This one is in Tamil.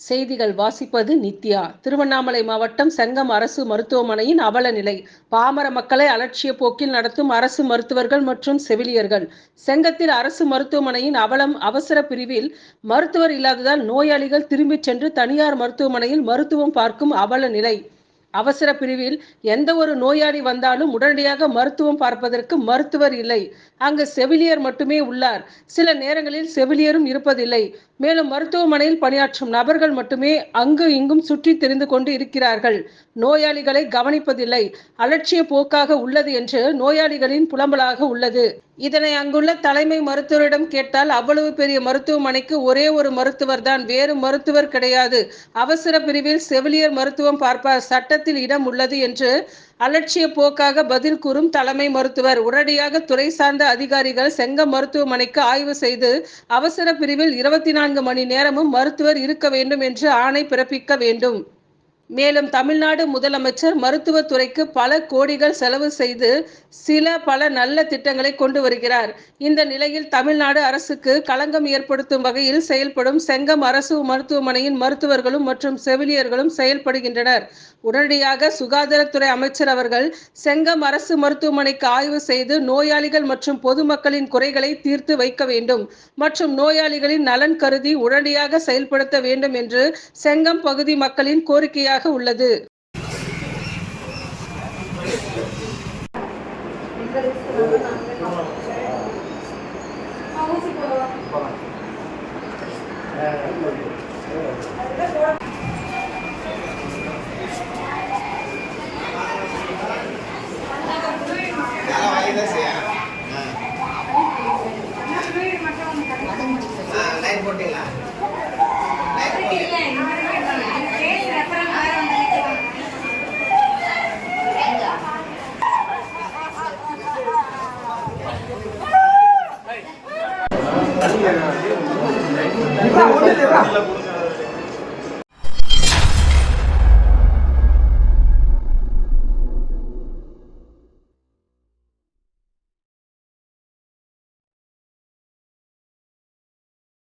செய்திகள் வாசிப்பது நித்யா. திருவண்ணாமலை மாவட்டம் செங்கம் அரசு மருத்துவமனையின் அவல நிலை. பாமர மக்களை அலட்சிய போக்கில் நடத்தும் அரசு மருத்துவர்கள் மற்றும் செவிலியர்கள். செங்கத்தில் அரசு மருத்துவமனையின் அவலம். அவசர பிரிவில் மருத்துவர் இல்லாததால் நோயாளிகள் திரும்பிச் சென்று தனியார் மருத்துவமனையில் மருத்துவம் பார்க்கும் அவல நிலை. அவசர பிரிவில் எந்த ஒரு நோயாளி வந்தாலும் உடனடியாக மருத்துவம் பார்ப்பதற்கு மருத்துவர் இல்லை. அங்கு செவிலியர் மட்டுமே உள்ளார். சில நேரங்களில் செவிலியரும் இருப்பதில்லை. மேலும் மருத்துவமனையில் பணியாற்றும் நபர்கள் மட்டுமே அங்கு இங்கும் சுற்றி தெரிந்து கொண்டு இருக்கிறார்கள். நோயாளிகளை கவனிப்பதில்லை. அலட்சிய போக்காக உள்ளது என்று நோயாளிகளின் புலம்பலாக உள்ளது. இதனை அங்குள்ள தலைமை மருத்துவரிடம் கேட்டால், அவ்வளவு பெரிய மருத்துவமனைக்கு ஒரே ஒரு மருத்துவர் தான், வேறு மருத்துவர் கிடையாது. அவசர பிரிவில் செவிலியர் மருத்துவம் பார்ப்பார், சட்டத்தில் இடம் உள்ளது என்று அலட்சிய போக்காக பதில் கூறும் தலைமை மருத்துவர். உடனடியாக துறை சார்ந்த அதிகாரிகள் செங்கம் மருத்துவமனைக்கு ஆய்வு செய்து அவசர பிரிவில் 24 மணி நேரமும் மருத்துவர் இருக்க வேண்டும் என்று ஆணை பிறப்பிக்க வேண்டும். மேலும் தமிழ்நாடு முதலமைச்சர் மருத்துவத்துறைக்கு பல கோடிகள் செலவு செய்து பல நல்ல திட்டங்களை கொண்டு வருகிறார். இந்த நிலையில் தமிழ்நாடு அரசுக்கு களங்கம் ஏற்படுத்தும் வகையில் செயல்படும் செங்கம் அரசு மருத்துவமனையின் மருத்துவர்களும் மற்றும் செவிலியர்களும் செயல்படுகின்றனர். உடனடியாக சுகாதாரத்துறை அமைச்சர் அவர்கள் செங்கம் அரசு மருத்துவமனைக்கு ஆய்வு செய்து நோயாளிகள் மற்றும் பொதுமக்களின் குறைகளை தீர்த்து வைக்க வேண்டும் மற்றும் நோயாளிகளின் நலன் கருதி உடனடியாக செயல்படுத்த வேண்டும் என்று செங்கம் பகுதி மக்களின் கோரிக்கையாக உள்ளது. Hey!